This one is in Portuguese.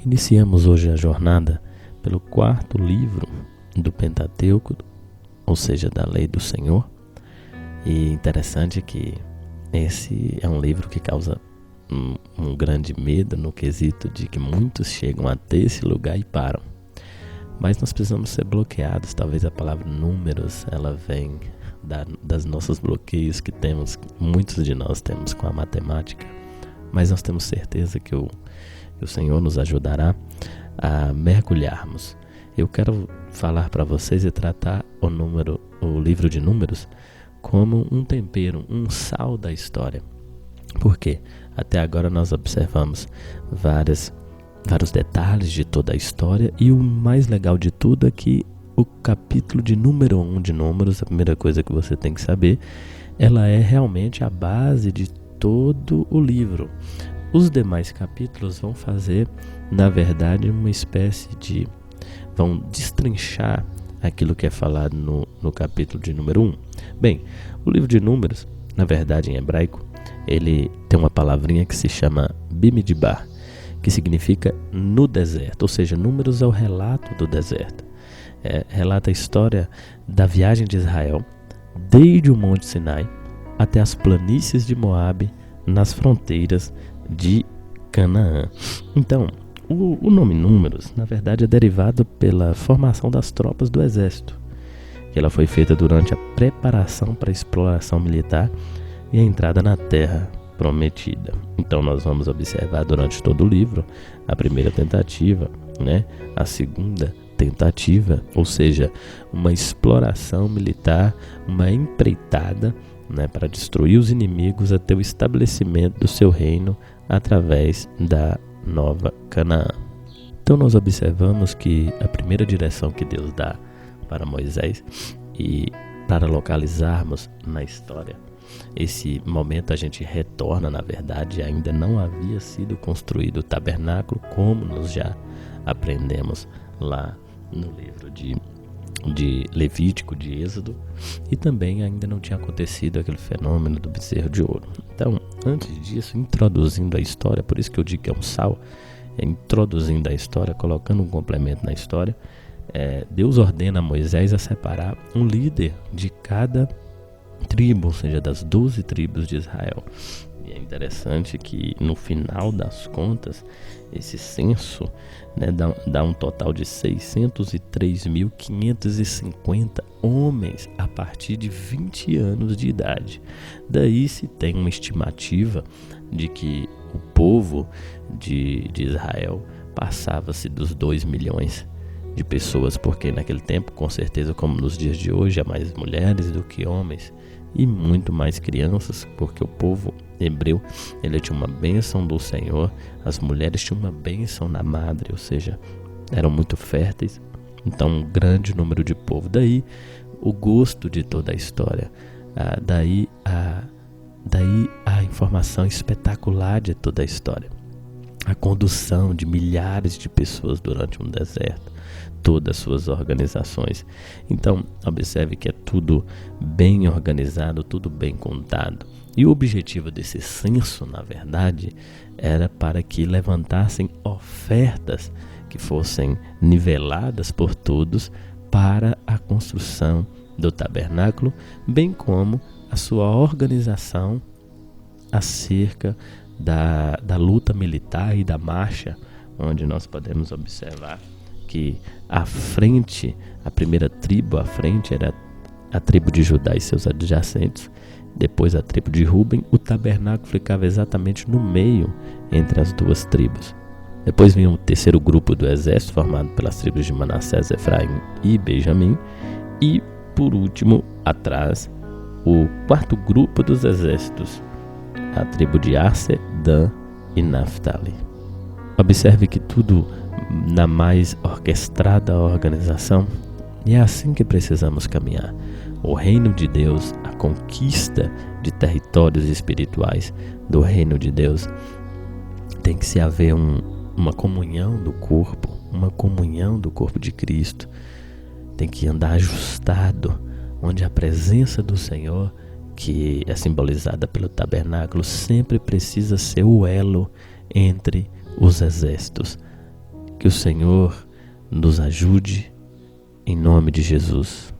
Iniciamos hoje a jornada pelo quarto livro do Pentateuco, ou seja, da Lei do Senhor. E interessante que esse é um livro que causa um grande medo no quesito de que muitos chegam até esse lugar e param. Mas nós precisamos ser bloqueados. Talvez a palavra números, ela vem das nossos bloqueios que temos, muitos de nós temos com a matemática. Mas nós temos certeza que o Senhor nos ajudará a mergulharmos. Eu quero falar para vocês e tratar o livro de Números como um tempero, um sal da história. Por quê? Até agora nós observamos vários detalhes de toda a história, e o mais legal de tudo é que o capítulo de número 1 de Números, a primeira coisa que você tem que saber, ela é realmente a base de todo o livro. Os demais capítulos vão fazer, na verdade, uma espécie de... vão destrinchar aquilo que é falado no capítulo de número 1. Bem, o livro de Números, na verdade em hebraico, ele tem uma palavrinha que se chama Bimidbar, que significa no deserto, ou seja, Números é o relato do deserto. Relata a história da viagem de Israel, desde o Monte Sinai até as planícies de Moabe, nas fronteiras de Canaã. Então, o nome Números, na verdade, é derivado pela formação das tropas do exército, que ela foi feita durante a preparação para a exploração militar e a entrada na terra prometida. Então nós vamos observar durante todo o livro a primeira tentativa, a segunda tentativa, ou seja, uma exploração militar, uma empreitada, para destruir os inimigos até o estabelecimento do seu reino através da Nova Canaã. Então nós observamos que a primeira direção que Deus dá para Moisés, e para localizarmos na história, esse momento a gente retorna, na verdade, ainda não havia sido construído o tabernáculo, como nós já aprendemos lá no livro de Levítico, de Êxodo, e também ainda não tinha acontecido aquele fenômeno do bezerro de ouro. Então, antes disso, introduzindo a história, por isso que eu digo que é um sal, introduzindo a história, colocando um complemento na história, Deus ordena a Moisés a separar um líder de cada tribo, ou seja, das 12 tribos de Israel. E é interessante que no final das contas, esse censo dá um total de 603.550 homens a partir de 20 anos de idade. Daí se tem uma estimativa de que o povo de Israel passava-se dos 2 milhões de pessoas, porque naquele tempo, com certeza, como nos dias de hoje, há mais mulheres do que homens e muito mais crianças, porque o povo hebreu, ele tinha uma bênção do Senhor, as mulheres tinham uma bênção na madre, ou seja, eram muito férteis, então um grande número de povo. Daí o gosto de toda a história, daí a informação espetacular de toda a história, a condução de milhares de pessoas durante um deserto, todas as suas organizações. Então, observe que é tudo bem organizado, tudo bem contado. E o objetivo desse censo, na verdade, era para que levantassem ofertas que fossem niveladas por todos para a construção do tabernáculo, bem como a sua organização acerca da luta militar e da marcha, onde nós podemos observar que à frente, a primeira tribo à frente era a tribo de Judá e seus adjacentes, depois a tribo de Ruben. O tabernáculo ficava exatamente no meio entre as duas tribos. Depois vinha o terceiro grupo do exército, formado pelas tribos de Manassés, Efraim e Benjamim, e por último, atrás, o quarto grupo dos exércitos, a tribo de Aser, Dan e Naphtali. Observe que tudo na mais orquestrada organização, e é assim que precisamos caminhar. O reino de Deus, a conquista de territórios espirituais do reino de Deus, tem que se haver uma comunhão do corpo, uma comunhão do corpo de Cristo. Tem que andar ajustado, onde a presença do Senhor, que é simbolizada pelo tabernáculo, sempre precisa ser o elo entre os exércitos. Que o Senhor nos ajude, em nome de Jesus.